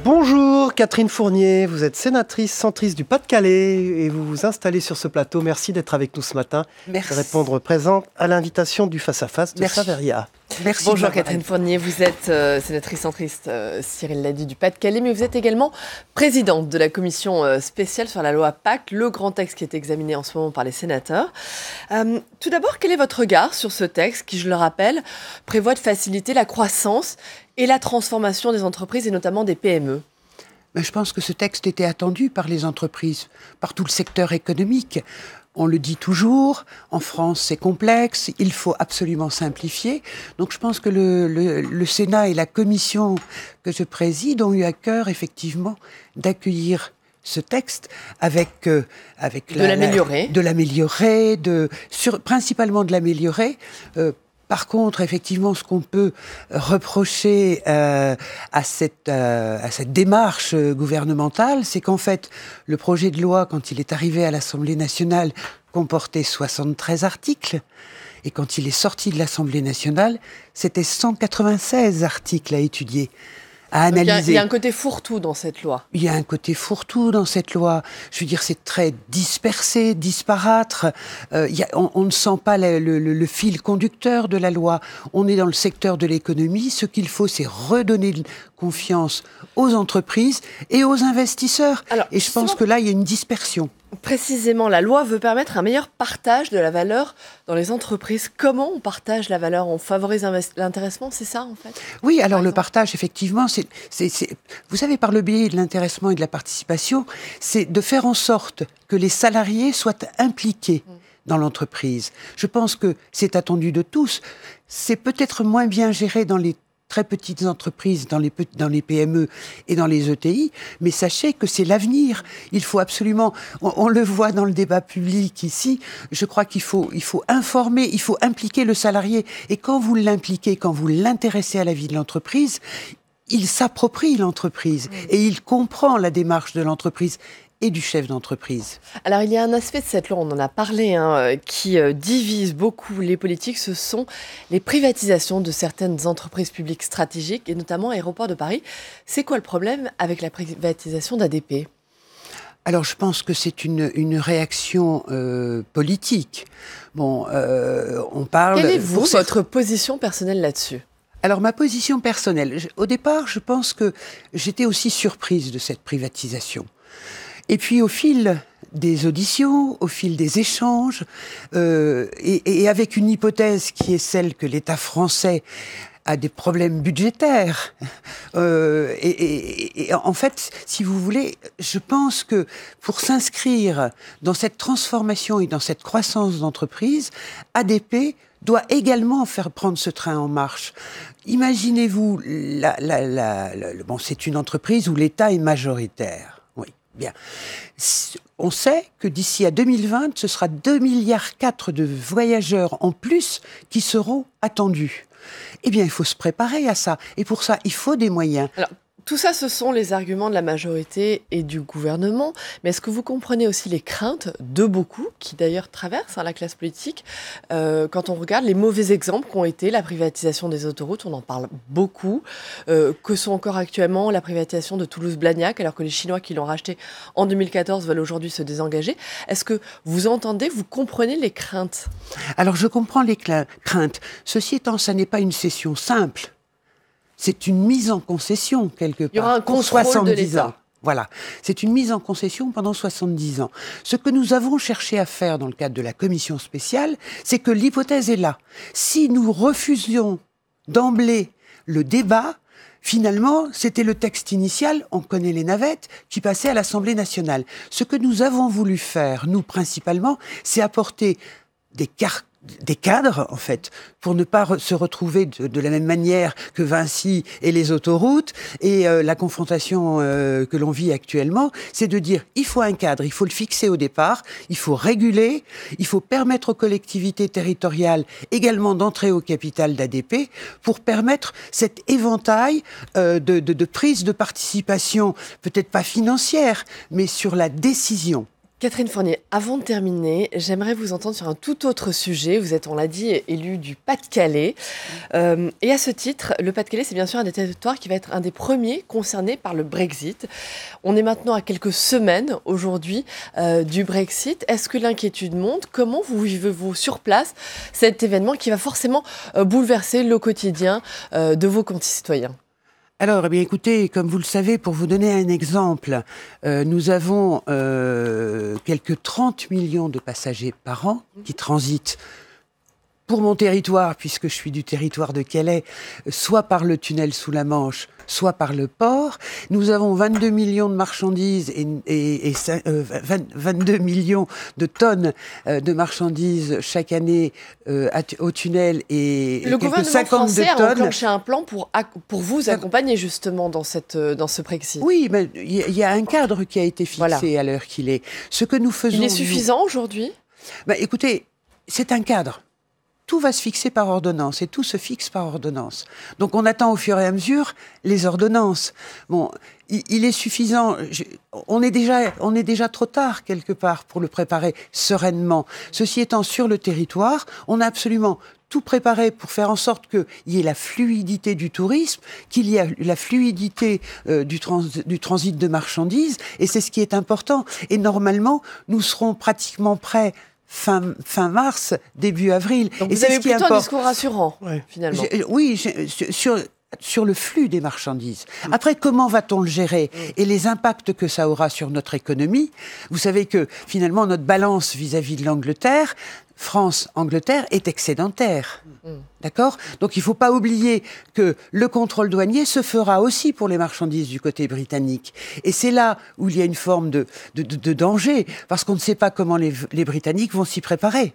Bonjour Catherine Fournier, vous êtes sénatrice centriste du Pas-de-Calais et vous vous installez sur ce plateau. Merci d'être avec nous ce matin. Merci. De répondre présente à l'invitation du Face-à-Face de Saveria. Merci. Bonjour Catherine Fournier, vous êtes sénatrice centriste, Cyril l'a dit, du Pas-de-Calais, mais vous êtes également présidente de la commission spéciale sur la loi Pacte, le grand texte qui est examiné en ce moment par les sénateurs. Tout d'abord, quel est votre regard sur ce texte qui, je le rappelle, prévoit de faciliter la croissance et la transformation des entreprises et notamment des PME ? Mais je pense que ce texte était attendu par les entreprises, par tout le secteur économique. On le dit toujours, en France c'est complexe, il faut absolument simplifier. Donc je pense que le Sénat et la commission que je préside ont eu à cœur effectivement d'accueillir ce texte avec principalement de l'améliorer. Par contre, effectivement, ce qu'on peut reprocher à cette démarche gouvernementale, c'est qu'en fait, le projet de loi, quand il est arrivé à l'Assemblée nationale, comportait 73 articles. Et quand il est sorti de l'Assemblée nationale, c'était 196 articles à étudier, à analyser. Il y a un côté fourre-tout dans cette loi. Il y a un côté fourre-tout dans cette loi. Je veux dire, c'est très dispersé, disparate. On ne sent pas le fil conducteur de la loi. On est dans le secteur de l'économie. Ce qu'il faut, c'est redonner confiance aux entreprises et aux investisseurs. Et je pense que là, il y a une dispersion. Précisément, la loi veut permettre un meilleur partage de la valeur dans les entreprises. Comment on partage la valeur ? On favorise l'intéressement, c'est ça en fait ? Oui, alors le partage, effectivement, c'est, vous savez, par le biais de l'intéressement et de la participation, c'est de faire en sorte que les salariés soient impliqués dans l'entreprise. Je pense que c'est attendu de tous. C'est peut-être moins bien géré dans les très petites entreprises, dans les PME et dans les ETI, mais sachez que c'est l'avenir. Il faut absolument, on le voit dans le débat public ici, je crois qu'il faut informer, il faut impliquer le salarié. Et quand vous l'impliquez, quand vous l'intéressez à la vie de l'entreprise, il s'approprie l'entreprise et il comprend la démarche de l'entreprise et du chef d'entreprise. Alors, il y a un aspect de cette loi, on en a parlé, qui divise beaucoup les politiques, ce sont les privatisations de certaines entreprises publiques stratégiques, et notamment Aéroports de Paris. C'est quoi le problème avec la privatisation d'ADP ? Alors, je pense que c'est une réaction politique. Bon, on parle... Quelle est votre position personnelle là-dessus ? Alors, ma position personnelle, au départ, je pense que j'étais aussi surprise de cette privatisation. Et puis au fil des auditions, au fil des échanges, et avec une hypothèse qui est celle que l'État français a des problèmes budgétaires. Et en fait, si vous voulez, je pense que pour s'inscrire dans cette transformation et dans cette croissance d'entreprise, ADP doit également faire prendre ce train en marche. Imaginez-vous, bon, c'est une entreprise où l'État est majoritaire. Bien. On sait que d'ici à 2020, ce sera 2,4 milliards de voyageurs en plus qui seront attendus. Eh bien, il faut se préparer à ça. Et pour ça, il faut des moyens. Alors, tout ça, ce sont les arguments de la majorité et du gouvernement. Mais est-ce que vous comprenez aussi les craintes de beaucoup, qui d'ailleurs traversent la classe politique, quand on regarde les mauvais exemples qu'ont été la privatisation des autoroutes, on en parle beaucoup, que sont encore actuellement la privatisation de Toulouse-Blagnac, alors que les Chinois qui l'ont racheté en 2014 veulent aujourd'hui se désengager. Est-ce que vous entendez, vous comprenez les craintes ? Alors, je comprends les craintes. Ceci étant, ça n'est pas une cession simple. C'est une mise en concession, quelque part. Il y aura un contrôle de l'État. Ans. Voilà. C'est une mise en concession pendant 70 ans. Ce que nous avons cherché à faire dans le cadre de la commission spéciale, c'est que l'hypothèse est là. Si nous refusions d'emblée le débat, finalement, c'était le texte initial, on connaît les navettes, qui passait à l'Assemblée nationale. Ce que nous avons voulu faire, nous principalement, c'est apporter des cadres, en fait, pour ne pas se retrouver de la même manière que Vinci et les autoroutes et la confrontation que l'on vit actuellement, c'est de dire il faut un cadre, il faut le fixer au départ, il faut réguler, il faut permettre aux collectivités territoriales également d'entrer au capital d'ADP pour permettre cet éventail de prise de participation, peut-être pas financière, mais sur la décision. Catherine Fournier, avant de terminer, j'aimerais vous entendre sur un tout autre sujet. Vous êtes, on l'a dit, élue du Pas-de-Calais. Et à ce titre, le Pas-de-Calais, c'est bien sûr un des territoires qui va être un des premiers concernés par le Brexit. On est maintenant à quelques semaines aujourd'hui du Brexit. Est-ce que l'inquiétude monte? Comment vous vivez-vous sur place cet événement qui va forcément bouleverser le quotidien de vos concitoyens? Alors, eh bien, écoutez, comme vous le savez, pour vous donner un exemple, nous avons quelques 30 millions de passagers par an qui transitent pour mon territoire, puisque je suis du territoire de Calais, soit par le tunnel sous la Manche, soit par le port. Nous avons 22 millions de marchandises et 22 millions de tonnes de marchandises chaque année au tunnel et le quelques 52 français tonnes. a enclenché un plan pour vous accompagner justement dans ce Brexit. Oui, mais il y a un cadre qui a été fixé à l'heure qu'il est. Ce que nous faisons... Il est suffisant aujourd'hui? Écoutez, c'est un cadre. Tout va se fixer par ordonnance et tout se fixe par ordonnance. Donc on attend au fur et à mesure les ordonnances. Bon, il est suffisant. On est déjà trop tard quelque part pour le préparer sereinement. Ceci étant, sur le territoire, on a absolument tout préparé pour faire en sorte qu'il y ait la fluidité du tourisme, qu'il y ait la fluidité du transit de marchandises, et c'est ce qui est important. Et normalement, nous serons pratiquement prêts fin mars, début avril. Donc et vous avez ce qui plutôt importe. un discours rassurant, finalement. Sur le flux des marchandises. Après, comment va-t-on le gérer et les impacts que ça aura sur notre économie? Vous savez que, finalement, notre balance vis-à-vis de l'Angleterre, France-Angleterre, est excédentaire. D'accord? Donc, il ne faut pas oublier que le contrôle douanier se fera aussi pour les marchandises du côté britannique. Et c'est là où il y a une forme de danger, parce qu'on ne sait pas comment les Britanniques vont s'y préparer.